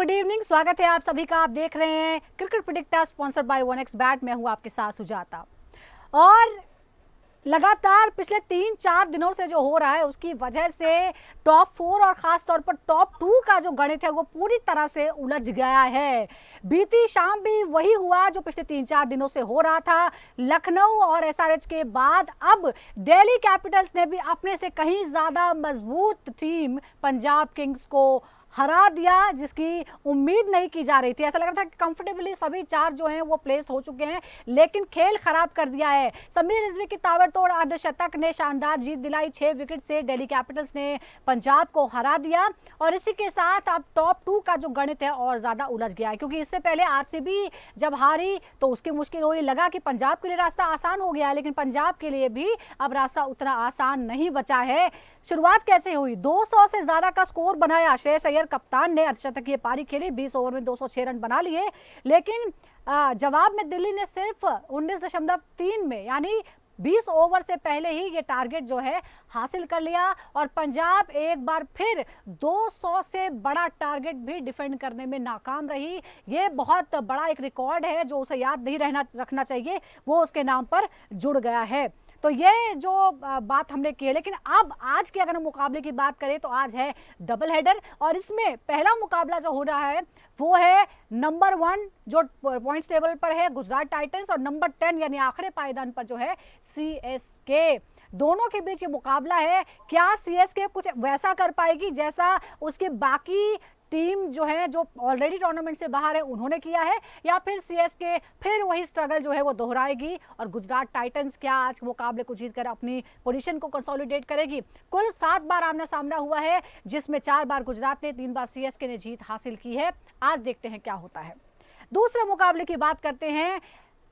Good evening, स्वागत है आप सभी का। आप देख रहे हैं cricket predictor sponsored by 1xBet। मैं हूं आपके साथ सुजाता। और लगातार पिछले 3-4 दिनों से जो हो रहा है उसकी वजह से टॉप 4 और खास तौर पर टॉप 2 का जो गणित है वो पूरी तरह से उलझ गया है। बीती शाम भी वही हुआ जो पिछले 3-4 दिनों से हो रहा था। लखनऊ और एसआरएच के बाद अब दिल्ली कैपिटल्स ने भी अपने से कहीं ज्यादा मजबूत टीम पंजाब किंग्स को हरा दिया, जिसकी उम्मीद नहीं की जा रही थी। ऐसा लग रहा था कि कंफर्टेबली सभी 4 जो हैं वो प्लेस हो चुके हैं, लेकिन खेल खराब कर दिया है। समीर रिजवी की ताबड़तोड़ अर्धशतक ने शानदार जीत दिलाई। 6 विकेट से दिल्ली कैपिटल्स ने पंजाब को हरा दिया और इसी के साथ अब टॉप 2 का जो गणित है और ज्यादा उलझ गया है, क्योंकि इससे पहले आरसीबी जब हारी तो उसकी मुश्किल हुई। लगा कि पंजाब के लिए रास्ता आसान हो गया है, लेकिन पंजाब के लिए भी अब रास्ता उतना आसान नहीं बचा है। शुरुआत कैसे हुई? 200 से ज्यादा का स्कोर बनाया। श्रेयस अय्यर कप्तान ने अर्धशतकीय पारी खेली, 20 ओवर में 206 रन बना लिए, लेकिन जवाब में दिल्ली ने सिर्फ 19.3 में यानी 20 ओवर से पहले ही ये टारगेट जो है हासिल कर लिया और पंजाब एक बार फिर 200 से बड़ा टारगेट भी डिफेंड करने में नाकाम रही। ये बहुत बड़ा एक रिकॉर्ड है जो उसे याद नहीं रखना चाहिए, वो उसके नाम पर जुड़ गया है। तो ये जो बात हमने की है, लेकिन अब आज के अगर हम मुकाबले की बात करें तो आज है डबल हेडर और इसमें पहला मुकाबला जो हो रहा है वो है नंबर 1 जो पॉइंट्स टेबल पर है गुजरात टाइटंस और नंबर 10 यानी आखिरी पायदान पर जो है सीएसके। दोनों के बीच ये मुकाबला है। क्या सीएसके कुछ वैसा कर पाएगी जैसा उसके बाकी टीम जो है जो ऑलरेडी टूर्नामेंट से बाहर है उन्होंने किया है, या फिर सीएसके फिर वही स्ट्रगल जो है वो दोहराएगी और गुजरात टाइटंस क्या आज मुकाबले को जीतकर अपनी पोजीशन को कंसोलिडेट करेगी? कुल 7 बार आमना सामना हुआ है, जिसमें 4 बार गुजरात ने, 3 बार सीएसके ने जीत हासिल की है। आज देखते हैं क्या होता है। दूसरे मुकाबले की बात करते हैं।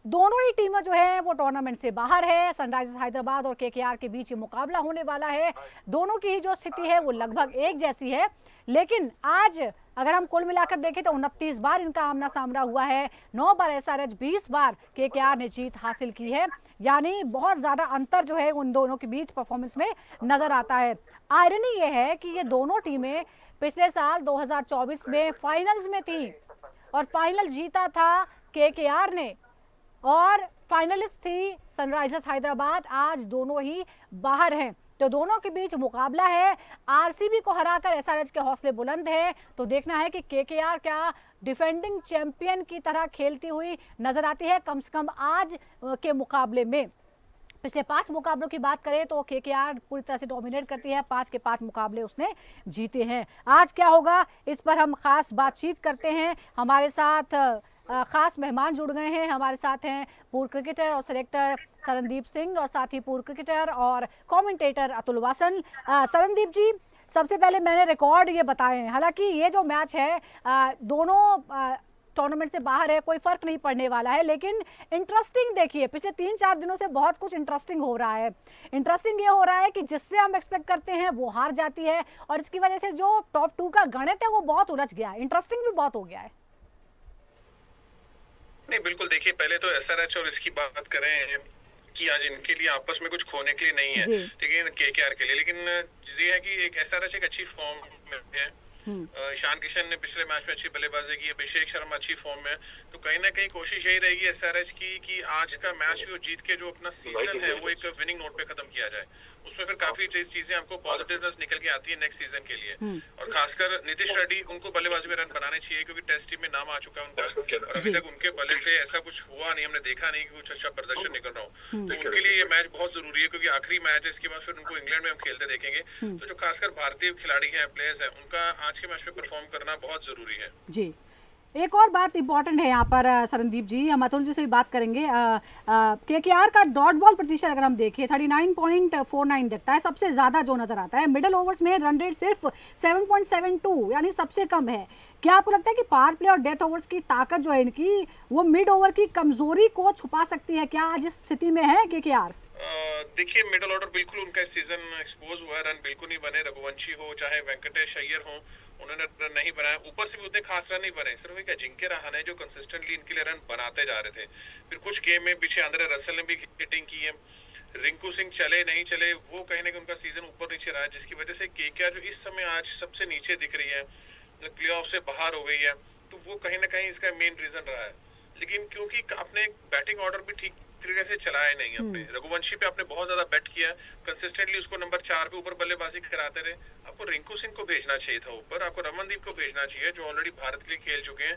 दोनों ही टीमें जो है वो टूर्नामेंट से बाहर है। सनराइजर्स हैदराबाद और केकेआर के बीच ये मुकाबला होने वाला है। दोनों की ही जो स्थिति है वो लगभग एक जैसी है, लेकिन आज अगर हम कुल मिलाकर देखें तो 29 बार इनका आमना सामना हुआ है। 9 बार एसआरएच, 20 बार केकेआर ने जीत हासिल की है, यानी बहुत ज्यादा अंतर जो है उन दोनों के बीच परफॉर्मेंस में नजर आता है। आयरनी ये है कि ये दोनों टीमें पिछले साल 2024 में फाइनल्स में थी और फाइनल जीता था केकेआर ने और फाइनलिस्ट थी सनराइजर्स हैदराबाद। आज दोनों ही बाहर हैं, तो दोनों के बीच मुकाबला है। आरसीबी को हराकर एसआरएच के हौसले बुलंद हैं, तो देखना है कि केकेआर क्या डिफेंडिंग चैंपियन की तरह खेलती हुई नजर आती है, कम से कम आज के मुकाबले में। पिछले 5 मुकाबलों की बात करें तो केकेआर पूरी तरह से डोमिनेट करती है, 5 के 5 मुकाबले उसने जीते हैं। आज क्या होगा इस पर हम खास बातचीत करते हैं। हमारे साथ खास मेहमान जुड़ गए हैं। हमारे साथ हैं पूर्व क्रिकेटर और सिलेक्टर शरणदीप सिंह और साथ ही पूर्व क्रिकेटर और कमेंटेटर अतुल वासन। शरणदीप जी, सबसे पहले मैंने रिकॉर्ड ये बताए हैं, हालांकि ये जो मैच है दोनों टूर्नामेंट से बाहर है, कोई फर्क नहीं पड़ने वाला है, लेकिन इंटरेस्टिंग देखिए पिछले 3-4 दिनों से बहुत कुछ इंटरेस्टिंग हो रहा है। इंटरेस्टिंग ये हो रहा है कि जिससे हम एक्सपेक्ट करते हैं वो हार जाती है और इसकी वजह से जो टॉप 2 का गणित है वो बहुत उलझ गया है, इंटरेस्टिंग भी बहुत हो गया है। नहीं, बिल्कुल। देखिए, पहले तो एसआरएच और इसकी बात करें कि आज इनके लिए आपस में कुछ खोने के लिए नहीं है, लेकिन केकेआर के लिए। लेकिन ये है कि एक एसआरएच एक अच्छी फॉर्म में है। ईशान किशन ने पिछले मैच में अच्छी बल्लेबाजी की, अभिषेक शर्मा अच्छी फॉर्म में, तो कहीं ना कहीं कोशिश यही रहेगी एसआरएच की कि आज का मैच भी वो जीत के जो अपना सीजन है वो एक विनिंग नोट पे खत्म किया जाए। उसमें फिर काफी चीजें हमको पॉजिटिवनेस निकल के आती है नेक्स्ट सीजन के लिए। और खासकर नीतीश रेड्डी, उनको बल्लेबाजी में रन बनाने चाहिए क्योंकि टेस्ट टीम में नाम आ चुका है उनका और अभी तक उनके बल्ले से ऐसा कुछ हुआ नहीं, हमने देखा नहीं कि कुछ अच्छा प्रदर्शन निकल रहा हो। तो उनके लिए ये मैच बहुत जरूरी है क्योंकि आखिरी मैच है, इसके बाद फिर उनको इंग्लैंड में हम खेलते देखेंगे। तो जो खासकर भारतीय खिलाड़ी हैं, प्लेयर्स हैं, उनका आज के मैच में परफॉर्म करना बहुत जरूरी है। जी, एक और बात इंपॉर्टेंट है यहाँ पर शरणदीप जी, हम अतुल जी से भी बात करेंगे। केकेआर का डॉट बॉल प्रतिशत अगर हम देखें 39.49 दिखता है, सबसे ज्यादा जो नजर आता है। मिडल ओवर्स में रन रेट सिर्फ 7.72 यानी सबसे कम है। क्या आपको लगता है कि पावर प्ले और डेथ ओवर्स की ताकत जो है इनकी वो मिड ओवर की कमजोरी को छुपा सकती है? क्या आज इस स्थिति में है केकेआर? देखिए, मिडिल ऑर्डर बिल्कुल उनका इस सीजन एक्सपोज हुआ है, रन बिल्कुल नहीं बने। रघुवंशी हो चाहे वेंकटेश अय्यर हो, उन्होंने रन नहीं बनाया। ऊपर से भी उतने खास रन नहीं बने। सिर्फ एक अजिंक्य रहाणे जो कंसिस्टेंटली इनके लिए रन बनाते जा रहे थे। फिर कुछ गेम में पीछे आंद्रे रसल ने भी हिटिंग की है। रिंकू सिंह चले नहीं चले, वो कहीं ना कहीं उनका सीजन ऊपर नीचे रहा है, जिसकी वजह से केकेआर जो इस समय आज सबसे नीचे दिख रही है प्लेऑफ से बाहर हो गई है, तो वो कहीं ना कहीं इसका मेन रीजन रहा है। लेकिन क्योंकि आपने बैटिंग ऑर्डर भी ठीक तरीके से चलाया नहीं अपने, रघुवंशी पे आपने बहुत ज्यादा बेट किया, कंसिस्टेंटली उसको नंबर 4 पे ऊपर बल्लेबाजी कराते रहे। आपको रिंकू सिंह को भेजना चाहिए था ऊपर, आपको रमनदीप को भेजना चाहिए जो ऑलरेडी भारत के लिए खेल चुके हैं,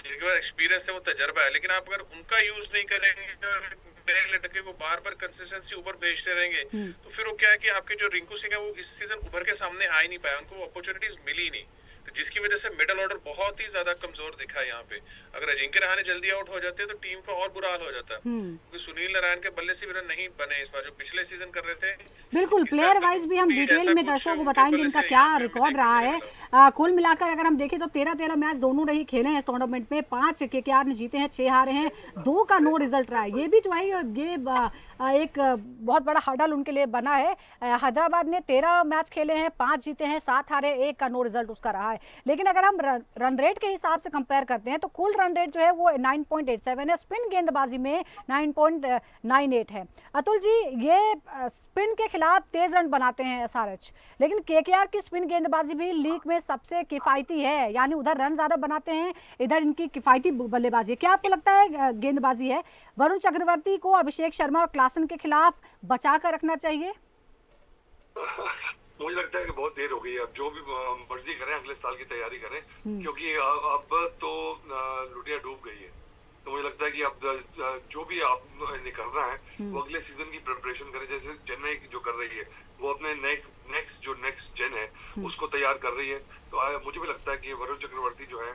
जिनके पास एक्सपीरियंस है, वो तजर्बा है। लेकिन आप अगर उनका यूज नहीं करेंगे और नए लड़के को बार बार कंसिस्टेंसी ऊपर भेजते रहेंगे, तो फिर वो क्या है कि आपके जो रिंकू सिंह है वो इस सीजन उभर के सामने आ ही नहीं पाया, उनको अपॉर्चुनिटीज मिली ही नहीं, तो जिसकी वजह से मिडल ऑर्डर बहुत ही ज्यादा कमजोर दिखा है यहाँ पे। अगर अजिंक्य रहाणे जल्दी आउट हो जाते हैं तो टीम का और बुरा हाल हो जाता है, क्योंकि सुनील नारायण के बल्ले से भी रन नहीं बने इस बार जो पिछले सीजन कर रहे थे। बिल्कुल, प्लेयर वाइज भी हम डिटेल में दर्शकों को बताएंगे इनका क्या रिकॉर्ड रहा है। कुल मिलाकर अगर हम देखें तो 13-13 मैच दोनों ने ही खेले हैं इस टूर्नामेंट में, 5 केकेआर ने जीते हैं, 6 हारे हैं, 2 का नो रिजल्ट रहा है। ये भी जो है ये एक बहुत बड़ा हर्डल उनके लिए बना है। हैदराबाद ने 13 मैच खेले हैं, 5 जीते हैं, 7 हारे, 1 का नो रिजल्ट उसका रहा है। लेकिन अगर हम रन रेट के हिसाब से कंपेयर करते हैं तो कुल रन रेट जो है वो 9.87 है, स्पिन गेंदबाजी में 9.98 है। अतुल जी, ये स्पिन के खिलाफ तेज रन बनाते हैं एसआरएच, लेकिन केकेआर की स्पिन गेंदबाजी भी लीग में सबसे किफायती है, यानी उधर रन ज्यादा बनाते हैं, इधर इनकी किफायती बल्लेबाजी है। क्या आपको लगता है गेंदबाजी है वरुण चक्रवर्ती को अभिषेक शर्मा और क्लासन के खिलाफ बचा कर रखना चाहिए? मुझे लगता है कि बहुत देर हो गई है, अब जो भी मर्जी करें अगले साल की तैयारी करें, क्योंकि अब तो लुटिया डूब गई है। तो मुझे लगता है कि अब जो भी आपने करना है वो अगले सीजन की प्रिपरेशन करें, जैसे चेन्नई जो कर रही है वो अपने नेक्स्ट जेन है उसको तैयार कर रही है। तो मुझे भी लगता है कि वरुण चक्रवर्ती जो है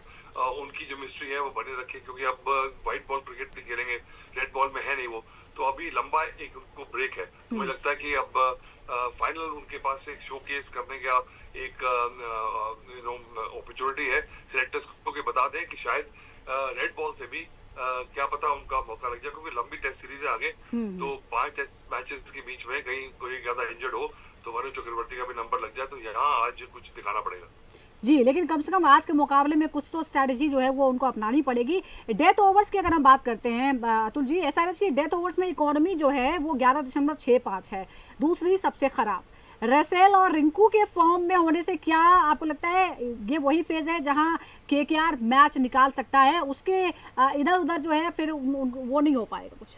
उनकी जो मिस्ट्री है वो बने रखे, क्योंकि अब व्हाइट बॉल क्रिकेट भी खेलेंगे, रेड बॉल में है नहीं वो, तो अभी लंबा एक उनको ब्रेक है। तो मुझे लगता है कि अब फाइनल उनके पास एक शोकेस करने का एक अपॉर्चुनिटी है सिलेक्टर्स को, कि बता दें कि शायद रेड बॉल से भी क्या पता उनका मौका लग जाए, क्योंकि लंबी टेस्ट सीरीज है आगे, तो 5 टेस्ट मैचेस के बीच में कहीं कोई ज्यादा इंजर्ड हो तो वरुण चक्रवर्ती का भी नंबर लग जाए, तो यहाँ आज कुछ दिखाना पड़ेगा। जी, लेकिन कम से कम आज के मुकाबले में कुछ तो स्ट्रैटेजी जो है वो उनको अपनानी पड़ेगी। डेथ ओवर्स की अगर हम बात करते हैं अतुल जी, एसआरएच की डेथ ओवर्स में इकोनॉमी जो है वो 11.65 है, दूसरी सबसे खराब। रसेल और रिंकू के फॉर्म में होने से क्या आपको लगता है ये वही फेज है जहां केकेआर मैच निकाल सकता है, उसके इधर उधर जो है फिर वो नहीं हो पाएगा कुछ?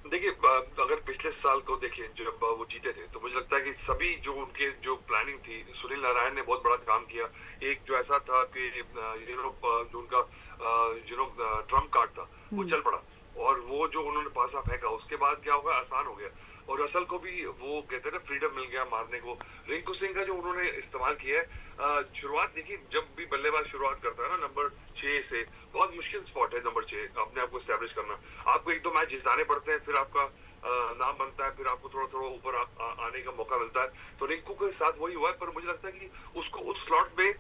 देखिए, अगर पिछले साल को देखिए जब वो जीते थे, तो मुझे लगता है कि सभी जो उनके जो प्लानिंग थी, सुनील नारायण ने बहुत बड़ा काम किया। एक जो ऐसा था कि जो उनका ट्रम्प कार्ड था वो चल पड़ा, और वो जो उन्होंने पासा फेंका उसके बाद क्या होगा, आसान हो गया, और रसल को भी वो कहते हैं ना फ्रीडम मिल गया मारने को। रिंकू सिंह का जो उन्होंने इस्तेमाल किया है, शुरुआत देखिए जब भी बल्लेबाज शुरुआत करता है ना नंबर 6 से, बहुत मुश्किल स्पॉट है नंबर 6 अपने आप को एस्टेब्लिश करना। आपको 1-2 मैच जिताने पड़ते हैं, फिर आपका नाम बनता है, फिर आपको थोड़ा थोड़ा ऊपर आने का मौका मिलता है। तो रिंकू के साथ वही हुआ है, पर मुझे लगता है कि उसको उस स्लॉट में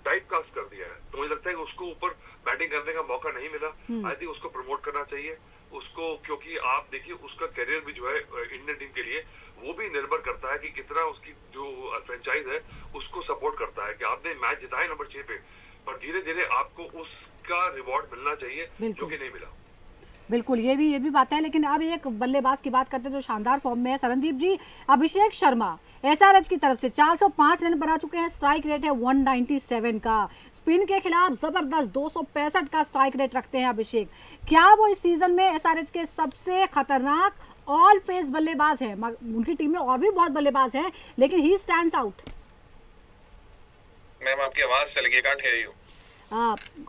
टाइप कास्ट कर दिया है, तो मुझे लगता है कि उसको ऊपर बैटिंग करने का मौका नहीं मिला। आई थिंक उसको प्रमोट करना चाहिए उसको, क्योंकि आप देखिए उसका करियर भी जो है इंडियन टीम के लिए वो भी निर्भर करता है कि कितना उसकी जो फ्रेंचाइज है उसको सपोर्ट करता है, कि आपने मैच जिताए नंबर 6 पे, पर धीरे धीरे आपको उसका रिवॉर्ड मिलना चाहिए जो कि नहीं मिला। बिल्कुल, ये भी बात है। लेकिन अब एक बल्लेबाज की बात करते हैं जो शानदार फॉर्म में है, सरनदीप जी। अभिषेक शर्मा एसआरएच की तरफ से 405 रन बना चुके हैं, स्ट्राइक रेट है 197 का, स्पिन के खिलाफ जबरदस्त 265 का स्ट्राइक रेट रखते हैं अभिषेक। क्या वो इस सीजन में एसआरएच के सबसे खतरनाक ऑल फेस बल्लेबाज है? उनकी टीम में और भी बहुत बल्लेबाज हैं, लेकिन ही स्टैंड्स आउट। मैम आपकी आवाज चली गई, कांट हियर यू।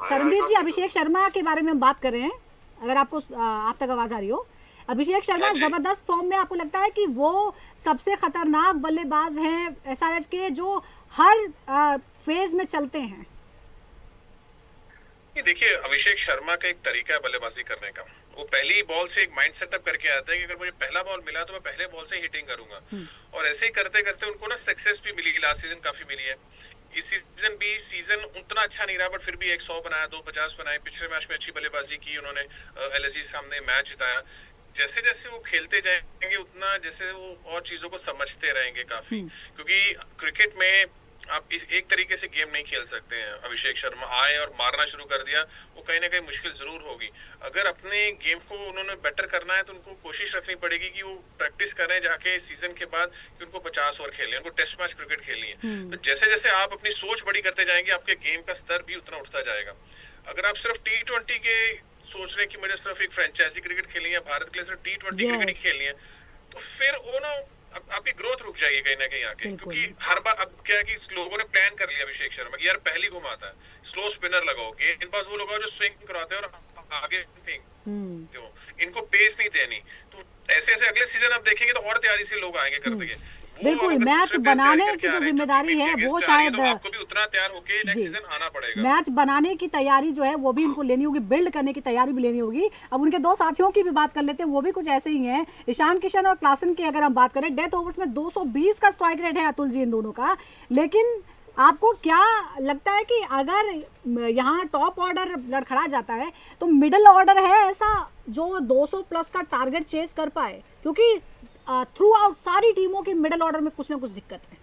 सरनदीप जी, अभिषेक शर्मा के बारे में हम बात कर रहे हैं, अगर आपको आप तक आवाज आ रही हो। अभिषेक शर्मा जबरदस्त फॉर्म में, आपको लगता है कि वो सबसे खतरनाक बल्लेबाज हैं एसआरएच के जो हर फेज में चलते हैं? देखिए, अभिषेक शर्मा का एक तरीका है बल्लेबाजी करने का, वो पहली बॉल से एक माइंड सेटअप करके आता है कि अगर मुझे पहला बॉल मिला तो मैं पहले बॉल से हिटिंग करूंगा, और ऐसे ही करते करते उनको ना सक्सेस भी मिली, लास्ट सीजन काफी मिली है। इस सीजन उतना अच्छा नहीं रहा, बट फिर भी 100 बनाया, 250 बनाए, पिछले मैच में अच्छी बल्लेबाजी की उन्होंने, एलएसजी सामने मैच जिताया। जैसे जैसे वो खेलते जाएंगे उतना जैसे वो और चीजों को समझते रहेंगे काफी, क्योंकि क्रिकेट में आप इस एक तरीके से गेम नहीं खेल सकते हैं। अभिषेक शर्मा आए और मारना शुरू कर दिया, वो कहीं ना कहीं मुश्किल जरूर होगी। अगर अपने गेम को उन्होंने बेटर करना है तो उनको कोशिश रखनी पड़ेगी कि वो प्रैक्टिस करें जाके सीजन के बाद कि उनको 50 ओवर खेलने, उनको टेस्ट मैच क्रिकेट खेलनी है। तो जैसे जैसे आप अपनी सोच बड़ी करते जाएंगे, आपके गेम का स्तर भी उतना उठता जाएगा। अगर आप सिर्फ T20 के सोच रहे हैं कि मुझे सिर्फ एक फ्रेंचाइजी क्रिकेट खेलनी है, भारत के लिए सिर्फ T20 क्रिकेट ही खेलनी है, तो फिर वो ना आपकी ग्रोथ रुक जाएगी कहीं ना कहीं आके। क्योंकि हर बार अब क्या है कि लोगों ने प्लान कर लिया अभिषेक शर्मा कि यार पहली घुमाता है, स्लो स्पिनर लगाओ, गेंदबाज वो लगाओ जो स्विंग कराते हैं और आगे फेंकते हो, इनको पेस नहीं देनी। तो ऐसे ऐसे अगले सीजन आप देखेंगे तो और तैयारी से लोग आएंगे करते हैं। बिल्कुल, मैच बनाने की जो जिम्मेदारी है वो शायद आपको भी उतना तैयार होके नेक्स्ट सीजन आना पड़ेगा। मैच बनाने की तैयारी जो है वो भी उनको लेनी होगी, बिल्ड करने की तैयारी भी लेनी होगी। अब उनके दो साथियों की भी बात कर लेते हैं, वो भी कुछ ऐसे ही हैं। ईशान किशन और क्लासन की अगर हम बात करें, डेथ ओवर्स में 220 का स्ट्राइक रेट है अतुल जी इन दोनों का। लेकिन आपको क्या लगता है कि अगर यहाँ टॉप ऑर्डर लड़खड़ा जाता है तो मिडिल ऑर्डर है ऐसा जो 200 प्लस का टारगेट चेस कर पाए? क्योंकि थ्रू आउट सारी टीमों की मिडिल ऑर्डर में कुछ ना कुछ दिक्कत है।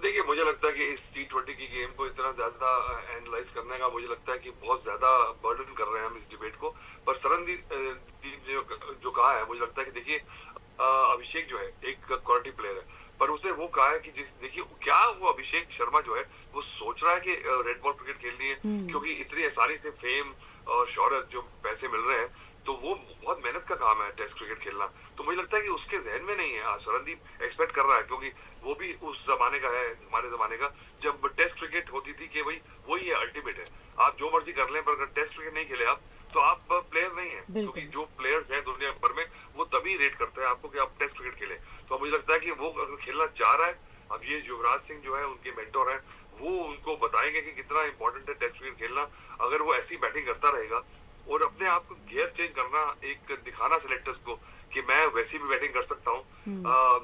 देखिए, मुझे लगता है कि इस T20 की गेम को इतना ज्यादा एनालाइज करने का मुझे लगता है कि बहुत ज्यादा बर्डन कर रहे हैं हम इस डिबेट को। पर सरनदीप जो कहा है, मुझे लगता है कि देखिए अभिषेक जो है एक क्वालिटी प्लेयर है, पर उसने वो कहा है कि देखिए क्या वो अभिषेक शर्मा जो है वो सोच रहा है कि रेड बॉल क्रिकेट खेलनी है, क्योंकि इतनी आसानी से फेम और शोहरत जो पैसे मिल रहे हैं, तो वो बहुत मेहनत का काम है टेस्ट क्रिकेट खेलना। तो मुझे लगता है कि उसके जहन में नहीं है। सरनदीप एक्सपेक्ट कर रहा है, क्योंकि वो भी उस जमाने का है, हमारे जमाने का, जब टेस्ट क्रिकेट होती थी कि भाई वही है, अल्टीमेट है, आप जो मर्जी कर लें, पर अगर टेस्ट क्रिकेट नहीं खेले आप तो आप प्लेयर नहीं है। क्योंकि जो प्लेयर्स हैं दुनिया भर में वो तभी रेट करते हैं आपको कि आप टेस्ट क्रिकेट खेलें। तो मुझे लगता है कि वो अगर खेलना चाह रहा है, अब ये युवराज सिंह जो है उनके मेंटोर हैं, वो उनको बताएंगे कि कितना इंपॉर्टेंट है टेस्ट क्रिकेट खेलना। अगर वो ऐसी बैटिंग करता रहेगा और अपने आप को गियर चेंज करना, एक दिखाना सिलेक्टर्स को कि मैं वैसी भी बैटिंग कर सकता हूँ,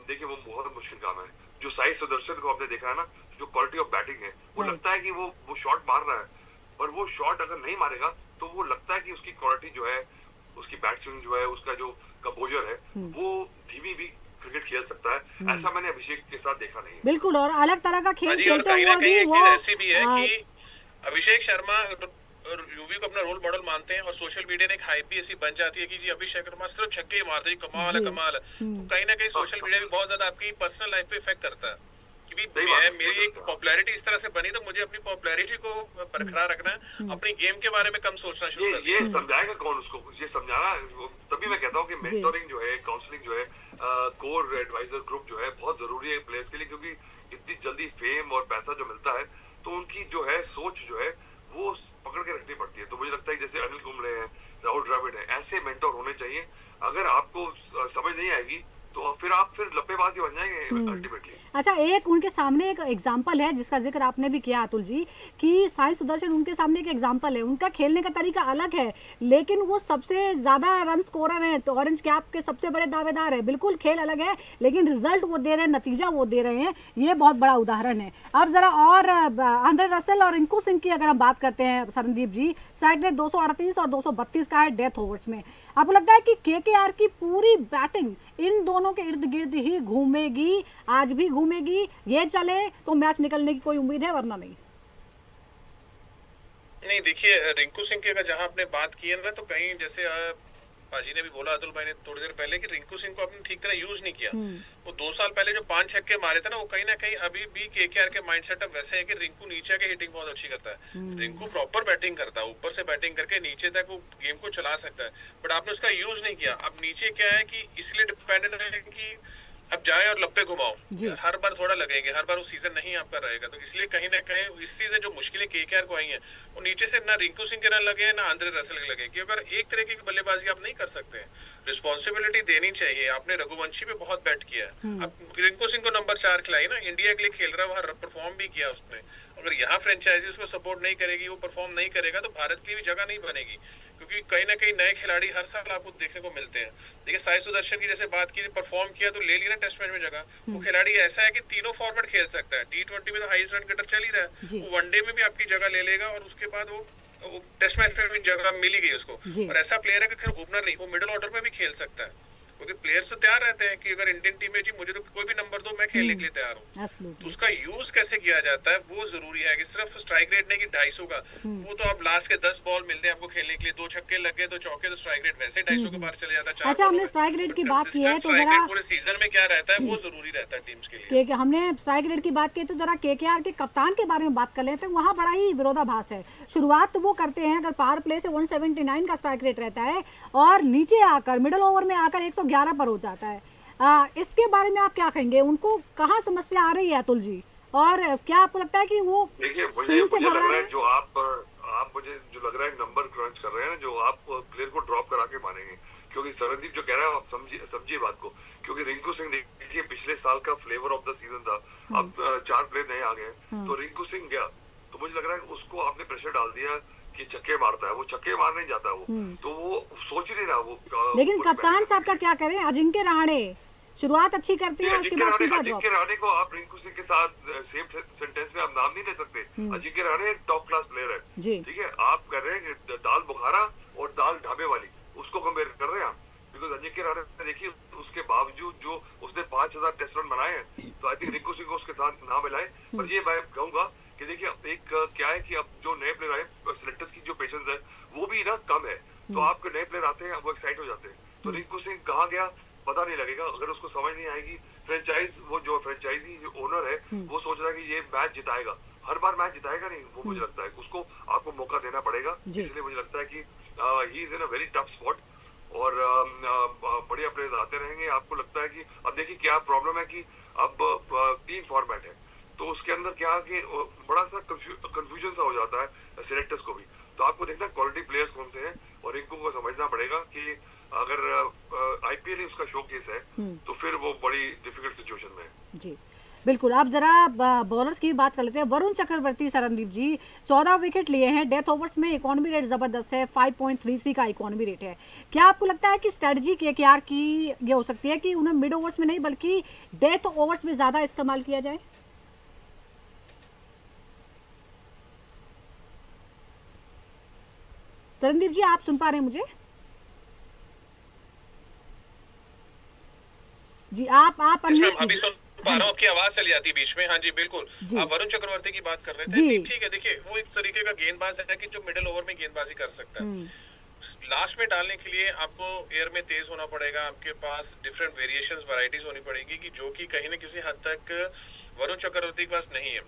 देखिए वो बहुत मुश्किल काम है। जो साई सुदर्शन को आपने देखा है ना, जो क्वालिटी ऑफ बैटिंग है, वो लगता है कि वो शॉट मार रहा है, पर वो शॉट अगर नहीं मारेगा तो वो लगता है कि उसकी क्वालिटी जो है, उसकी बैट स्विंग जो है, उसका जो कंपोजर है, वो धीमी भी क्रिकेट खेल सकता है। ऐसा मैंने अभिषेक के साथ देखा नहीं। बिल्कुल, और अलग तरह का खेल खेलते हुए भी वो ऐसी भी है कि अभिषेक शर्मा और यूवी को अपना रोल मॉडल मानते हैं, और सोशल मीडिया ने एक हाइप भी ऐसी बन जाती है कि जी अभिषेक शर्मा सिर्फ छक्के मारते हैं, कमाल है कमाल है। तो कहीं ना कहीं सोशल मीडिया भी बहुत ज्यादा आपकी पर्सनल लाइफ पे इफेक्ट करता है कि मेरी एक पॉपुलैरिटी इस तरह से बनी, तो मुझे अपनी पॉपुलैरिटी को बरकरार रखना है, अपनी गेम के बारे में कम सोचना शुरू कर दिया। ये समझाएगा कौन उसको? ये समझाना, तभी मैं कहता हूँ कि मेंटोरिंग जो है, काउंसलिंग जो है, कोर एडवाइजर ग्रुप जो है बहुत जरूरी है प्लेयर्स के लिए, क्योंकि इतनी जल्दी फेम और पैसा जो मिलता है तो उनकी जो है सोच जो है वो पकड़ के रखनी पड़ती है। तो मुझे लगता है जैसे अनिल कुंबले हैं, राहुल द्रविड़ है, ऐसे मेंटोर होने चाहिए। अगर आपको समझ नहीं आएगी तो फिर आप लप्पेबाजी बन जाएंगे अल्टीमेटली। अच्छा, एक उनके सामने एक एग्जांपल है जिसका जिक्र आपने भी किया अतुल जी, कि साई सुदर्शन उनके सामने एक एग्जांपल है। उनका खेलने का तरीका अलग है, लेकिन वो सबसे ज्यादा रन स्कोरर हैं, तो ऑरेंज कैप के सबसे बड़े दावेदार है। बिल्कुल खेल अलग है, लेकिन रिजल्ट वो दे रहे हैं, नतीजा वो दे रहे हैं। ये बहुत बड़ा उदाहरण है। अब जरा और आंद्रे रसेल और रिंकू सिंह की अगर हम बात करते हैं सरनदीप जी, स्ट्राइक रेट 238 और 232 का है डेथ ओवर्स में। आपको लगता है कि केकेआर की पूरी बैटिंग इन दोनों के इर्द गिर्द ही घूमेगी, आज भी घूमेगी? ये चले तो मैच निकलने की कोई उम्मीद है, वरना नहीं? नहीं, देखिए रिंकू सिंह की अगर जहां आपने बात की है ना, तो कहीं जैसे पाजी ने भी बोला, अतुल भाई ने थोड़ी देर पहले, कि रिंकू सिंह को आपने ठीक तरह यूज नहीं किया। वो 2 साल पहले जो 5 छक्के मारे थे ना, वो कहीं ना कहीं अभी भी केकेआर के माइंडसेट अब वैसे है कि रिंकू नीचे के हिटिंग बहुत अच्छी करता है। रिंकू प्रॉपर बैटिंग करता है, ऊपर से बैटिंग करके नीचे तक वो गेम को चला सकता है, बट आपने उसका यूज नहीं किया। अब नीचे क्या है कि इसलिए डिपेंडेंट है कि अब जाए और लप्पे घुमाओ, हर बार थोड़ा लगेंगे, हर बार वो सीजन नहीं आपका रहेगा। तो इसलिए कहीं ना कहीं इस सीजन जो मुश्किलें केकेआर को आई हैं, वो नीचे से ना रिंकू सिंह के रन लगे ना आंद्रे रसेल के लगे। कि अगर एक तरीके की बल्लेबाजी आप नहीं कर सकते, रिस्पॉन्सिबिलिटी देनी चाहिए। आपने रघुवंशी पे बहुत बैट किया है, अब रिंकू सिंह को नंबर 4 खिलाई ना, इंडिया के लिए खेल रहा है, वहाँ परफॉर्म भी किया उसने। अगर यहाँ फ्रेंचाइजी उसको सपोर्ट नहीं करेगी, वो परफॉर्म नहीं करेगा, तो भारत की भी जगह नहीं बनेगी। क्योंकि कहीं ना कहीं नए खिलाड़ी हर साल आपको देखने को मिलते हैं। देखिए साई सुदर्शन की जैसे बात की, परफॉर्म किया तो ले लिया ना टेस्ट मैच में जगह। वो खिलाड़ी ऐसा है कि तीनों फॉर्मेट खेल सकता है। T20 में तो हाईएस्ट रन गेटर चल ही रहा है, वो वनडे में भी आपकी जगह ले लेगा, और उसके बाद वो टेस्ट मैच में भी जगह मिली गई उसको। और ऐसा प्लेयर है कि खैर ओपनर नहीं, वो मिडिल ऑर्डर में भी खेल सकता है। क्योंकि प्लेयर्स तो तैयार रहते हैं कि अगर इंडियन टीम में जी मुझे तो कोई भी नंबर दो, मैं खेलने के लिए तैयार हूँ। तो उसका यूज कैसे किया जाता है वो जरूरी है, कि सिर्फ स्ट्राइक रेट नहीं कि 250 का, वो तो आप लास्ट के 10 बॉल मिलते हैं आपको खेलने के लिए, 2 छक्के लग गए 2 चौके, तो स्ट्राइक रेट वैसे 250 के बाहर चले जाता है। अच्छा, हमने स्ट्राइक रेट की बात की है तो जरा पूरे सीजन में क्या रहता है वो जरूरी रहता है टीम्स के लिए। हमने स्ट्राइक रेट की बात की तो जरा केकेआर के कप्तान के बारे में बात कर लेते हैं। वहाँ बड़ा ही विरोधाभास है। शुरुआत तो वो करते हैं अगर पावर प्ले से 179 का स्ट्राइक रेट रहता है और नीचे आकर मिडिल ओवर में आकर 111 पर हो जाता है। इसके बारे में आप क्या कहेंगे? उनको कहाँ समस्या आ रही है अतुल जी, और क्या आपको लगता है कि वो स्पिन से घबरा रहे हैं? जो आप मुझे जो लग रहा है नंबर क्रंच कर रहे हैं ना, जो आप प्लेयर को ड्रॉप करा के मानेंगे, क्योंकि सरनदीप जो कह रहा है आप समझिए बात को। क्योंकि रिंकू सिंह देखिए पिछले साल का फ्लेवर ऑफ द सीजन था, अब 4 प्लेयर नए आ गए, तो रिंकू सिंह गया तो मुझे लग रहा है उसको आपने प्रेशर डाल दिया कि छक्के मारता है, वो छक्के मारने नहीं जाता वो, तो वो सोच ही नहीं रहा वो। लेकिन कप्तान साहब का क्या करें? अजिंक्य रहाणे शुरुरुआत अच्छी करती है, उसके बाद सीधा ड्रॉप। अजिंक्य रहाणे को आप रिंकू सिंह के साथ सेम सेंटेंस में आप नाम नहीं ले सकते। Ajinkya Rahane top class player है, ठीक है। आप कर रहे हैं दाल बुखारा और दाल ढाबे वाली, उसको कंपेयर कर रहे हैं आप। बिकॉज अजिंक्य रहाणे देखिए उसके बावजूद जो उसने 5000 टेस्ट रन बनाए हैं, तो आई थिंक रिंकू सिंह को उसके साथ ना मिलाए। पर ये मैं कहूंगा कि देखिए एक क्या है कि अब जो नए प्लेयर आए, सिलेक्टर्स की जो पेशेंस है वो भी ना कम है, तो आपके नए प्लेयर आते हैं वो एक्साइट हो जाते हैं। तो रिंकू सिंह कहाँ गया पता नहीं लगेगा, अगर उसको समझ नहीं आएगी। वो जो फ्रेंचाइजी ओनर है वो सोच रहा है कि ये मैच जिताएगा, हर बार मैच जिताएगा नहीं वो, मुझे लगता है उसको आपको मौका देना पड़ेगा। इसलिए मुझे लगता है कि he is in a very tough spot और बढ़िया प्लेयर्स आते रहेंगे। आपको लगता है कि अब देखिए क्या प्रॉब्लम है कि अब 3 फॉर्मेट है, तो उसके अंदर क्या कि बड़ा सा कंफ्यूजन सा हो जाता है सिलेक्टर्स को भी। तो आपको देखना क्वालिटी प्लेयर्स कौन से हैं, और इनको को समझना पड़ेगा कि अगर आईपीएल ही उसका शोकेस है तो फिर वो बड़ी डिफिकल्ट सिचुएशन में है। जी बिल्कुल। आप जरा बॉलर्स की बात कर लेते हैं। वरुण चक्रवर्ती सरनदीप जी 14 विकेट लिए हैं, डेथ ओवर्स में इकोनॉमी रेट जबरदस्त है, 5.33 का इकोनॉमी रेट है। क्या आपको लगता है कि स्ट्रेटजी केकेआर की ये हो सकती है कि उन्हें मिड ओवर्स में नहीं बल्कि डेथ ओवर्स में ज्यादा इस्तेमाल किया जाए? सरनदीप जी आप सुन पा रहे हैं मुझे? जी आप अभी सुन पा रहा हूँ, आपकी आवाज चली जाती है बीच में। हाँ जी बिल्कुल, आप वरुण चक्रवर्ती की बात कर रहे थे, ठीक है। देखिए वो एक तरीके का गेंदबाज है कि जो मिडिल ओवर में गेंदबाजी कर सकता है। लास्ट में डालने के लिए आपको एयर में तेज होना पड़ेगा, आपके पास डिफरेंट वेरिएशंस वैरायटीज होनी पड़ेगी, कि जो कि कहीं ना किसी हद तक वरुण चक्रवर्ती के पास नहीं है।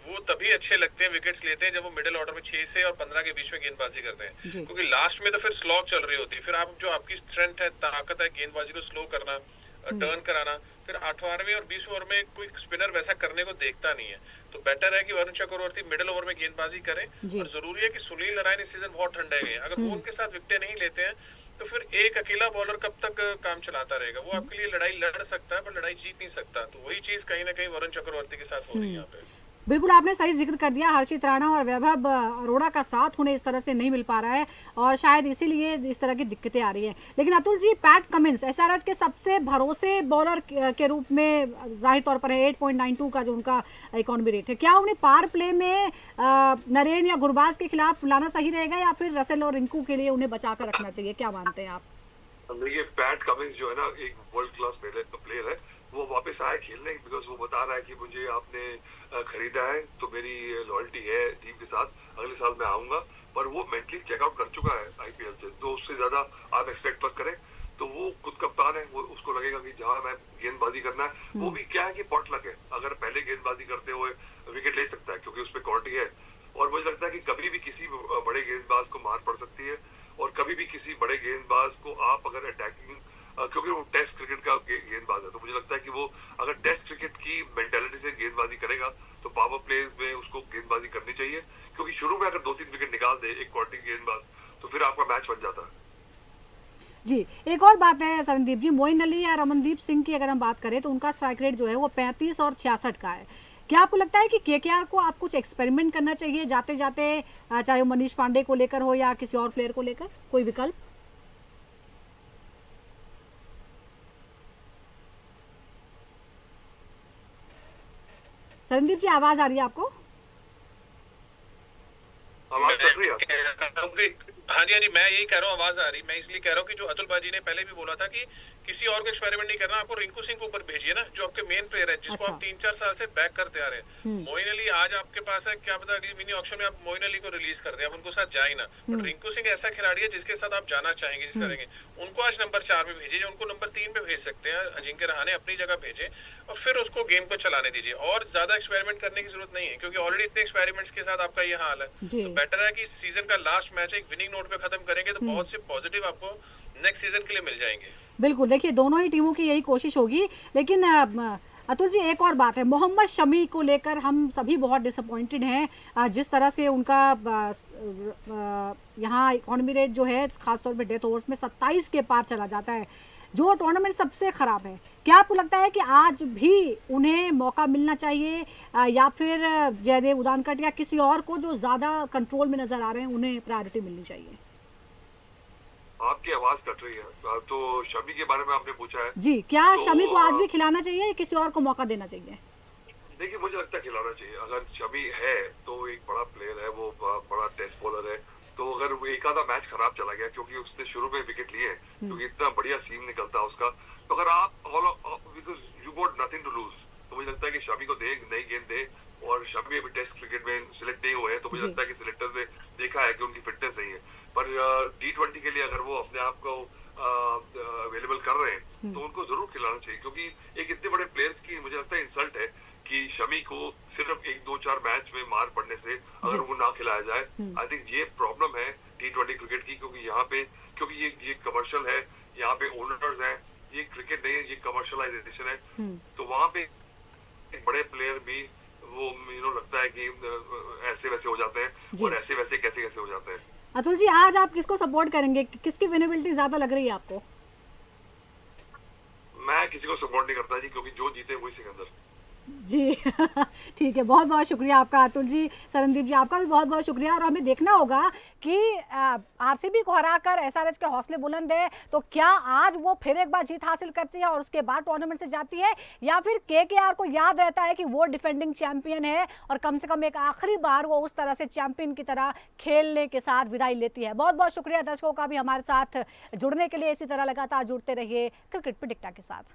वो तभी अच्छे लगते हैं, विकेट्स लेते हैं, जब वो मिडिल ऑर्डर में 6 से और 15 के बीच में गेंदबाजी करते हैं, क्योंकि लास्ट में तो फिर स्लॉग चल रही होती है। फिर आप जो आपकी स्ट्रेंथ है, ताकत है गेंदबाजी को स्लो करना, टर्न कराना, फिर 8वें और 20वें ओवर में कोई स्पिनर वैसा करने को देखता नहीं है। तो बेटर है कि वरुण चक्रवर्ती मिडिल ओवर में गेंदबाजी करें। और जरूरी है कि सुनील नारायण इस सीजन बहुत ठंडे गए, अगर वो उनके साथ विकेटें नहीं लेते हैं तो फिर एक अकेला बॉलर कब तक काम चलाता रहेगा? वो आपके लिए लड़ाई लड़ सकता है पर लड़ाई जीत नहीं सकता। तो वही चीज कहीं ना कहीं वरुण चक्रवर्ती के साथ हो रही है यहाँ पे। बिल्कुल आपने सही जिक्र कर दिया। हर्षित राणा और वैभव अरोड़ा का साथ उन्हें इस तरह से नहीं मिल पा रहा है और शायद इसीलिए इस तरह की दिक्कतें आ रही हैं। लेकिन Atul ji, PAT Cummins SRH के सबसे भरोसे बॉलर के रूप में जाहिर तौर पर है, 8.92 का जो उनका इकोनॉमी रेट है। क्या उन्हें पावर प्ले में नरेन या गुरबाज के खिलाफ लाना सही रहेगा या फिर रसेल और रिंकू के लिए उन्हें बचा कर रखना चाहिए? क्या मानते हैं आप? देखिए पैट कमिंस जो है ना एक वर्ल्ड क्लास प्लेयर है, वो वापस आया खेलने, बिकॉज वो बता रहा है कि मुझे आपने खरीदा है तो मेरी लॉयल्टी है टीम के साथ, अगले साल मैं आऊंगा। पर वो मेंटली चेकआउट कर चुका है आईपीएल से, तो उससे ज्यादा आप एक्सपेक्ट मत करें। तो वो खुद कप्तान है, वो उसको लगेगा कि जहां मैं गेंदबाजी करना है, वो भी क्या है कि पॉटलक है, अगर पहले गेंदबाजी करते हुए विकेट ले सकता है क्योंकि उसपे क्वालिटी है। और मुझे लगता है कि कभी भी किसी बड़े गेंदबाज को मार पड़ सकती है, और कभी भी किसी बड़े गेंदबाज को आप अगर अटैकिंग, क्योंकि वो टेस्ट क्रिकेट का गेंदबाज है, तो मुझे लगता है कि वो अगर टेस्ट क्रिकेट की मेंटालिटी से गेंदबाजी करेगा तो पावर प्लेज में उसको गेंदबाजी करनी चाहिए, क्योंकि शुरू में अगर 2-3 विकेट निकाल दे एक क्वालिटी गेंदबाज तो फिर आपका मैच बन जाता है। जी एक और बात है सरनदीप जी, मोइन अली या रमनदीप सिंह की अगर हम बात करें तो उनका स्ट्राइक रेट जो है वो 35 और 66 का है। क्या आपको लगता है कि केकेआर को आप कुछ एक्सपेरिमेंट करना चाहिए जाते जाते, चाहे वो मनीष पांडे को लेकर हो या किसी और प्लेयर को लेकर, कोई विकल्प? सरनदीप जी आवाज आ रही है आपको? आवाज कट रही है? हाँ जी, हाँ जी, मैं यही कह रहा हूँ, आवाज आ रही। मैं इसलिए कह रहा हूँ कि जो अतुल पाजी ने पहले भी बोला था कि किसी और को एक्सपेरिमेंट नहीं करना, आपको रिंकू सिंह को ऊपर भेजिए ना, जो आपके मेन प्लेयर है, जिसको अच्छा। आप 3-4 साल से बैक करते आ रहे हैं। मोइन अली आज आपके पास है, क्या पता अगली मिनी ऑक्शन में आप मोइन अली को रिलीज कर दें, आप उनको साथ जाए ना। बट रिंकू सिंह ऐसा खिलाड़ी है जिसके साथ आप जाना चाहेंगे, जिस तरह के उनको आज नंबर 4 पे भेजिए, उनको नंबर 3 पे भेज सकते हैं, अजिंक्य रहाणे अपनी जगह भेजे और फिर उसको गेम को चलाने दीजिए। और ज्यादा एक्सपेरिमेंट करने की जरूरत नहीं है, क्योंकि ऑलरेडी इतने एक्सपेरिमेंट्स के साथ आपका ये हाल है। तो बेटर है कि सीजन का लास्ट मैच एक विनिंग नोट पे खत्म करेंगे, तो बहुत से पॉजिटिव आपको नेक्स्ट सीजन के लिए मिल जाएंगे। बिल्कुल, देखिए दोनों ही टीमों की यही कोशिश होगी, लेकिन अतुल जी एक और बात है, मोहम्मद शमी को लेकर हम सभी बहुत डिसअपॉइंटेड हैं। जिस तरह से उनका यहाँ इकॉनमी रेट जो है खासतौर पे डेथ ओवर्स में 27 के पार चला जाता है, जो टूर्नामेंट सबसे ख़राब है। क्या आपको लगता है कि आज भी उन्हें मौका मिलना चाहिए, या फिर जयदेव उदानकट या किसी और को जो ज़्यादा कंट्रोल में नज़र आ रहे हैं उन्हें प्रायोरिटी मिलनी चाहिए? आपकी आवाज कट रही है। तो शमी के बारे में आपने पूछा है जी, क्या तो शमी को आज भी खिलाना चाहिए या किसी और को मौका देना चाहिए? देखिए, मुझे लगता है खिलाना चाहिए। अगर शमी है तो एक बड़ा प्लेयर है, वो बड़ा टेस्ट बॉलर है। तो अगर वो एक आधा मैच खराब चला गया क्योंकि उसने शुरू में विकेट लिए, क्योंकि इतना बढ़िया सीम निकलता है उसका, तो अगर आप because you got nothing to lose, तो मुझे लगता है कि शमी को दे, नई गेंद दे। और शमी अभी टेस्ट क्रिकेट में सिलेक्ट नहीं हुए हैं, तो मुझे लगता है कि सिलेक्टर्स ने देखा है कि उनकी फिटनेस नहीं है। पर T20 के लिए अगर वो अपने आप को अवेलेबल कर रहे हैं तो उनको जरूर खिलाना चाहिए, क्योंकि एक इतने बड़े प्लेयर की मुझे लगता है इंसल्ट है कि शमी को सिर्फ 1-2-4 मैच में मार पड़ने से अगर वो ना खिलाया जाए। आई थिंक ये प्रॉब्लम है T20 क्रिकेट की, क्योंकि यहाँ पे क्योंकि ये कमर्शियल है, यहाँ पे ओनर्स हैं, ये क्रिकेट नहीं है, ये कमर्शलाइजेशन है। तो वहाँ पे बड़े प्लेयर भी वो लगता है कि ऐसे वैसे हो जाते हैं, और ऐसे वैसे कैसे कैसे हो जाते हैं। अतुल जी, आज आप किसको सपोर्ट करेंगे, किसकी विनेबिलिटी ज्यादा लग रही है आपको? मैं किसी को सपोर्ट नहीं करता जी, क्योंकि जो जीते वही सिकंदर। जी ठीक है, बहुत बहुत शुक्रिया आपका अतुल जी। सरनदीप जी, आपका भी बहुत बहुत शुक्रिया। और हमें देखना होगा कि आरसीबी को हराकर एसआरएच के हौसले बुलंद है, तो क्या आज वो फिर एक बार जीत हासिल करती है और उसके बाद टूर्नामेंट से जाती है, या फिर केकेआर को याद रहता है कि वो डिफेंडिंग चैंपियन है और कम से कम एक आखिरी बार वो उस तरह से चैंपियन की तरह खेलने के साथ विदाई लेती है। बहुत बहुत शुक्रिया दर्शकों का भी हमारे साथ जुड़ने के लिए। इसी तरह लगातार जुड़ते रहिए क्रिकेट प्रेडिक्टर के साथ।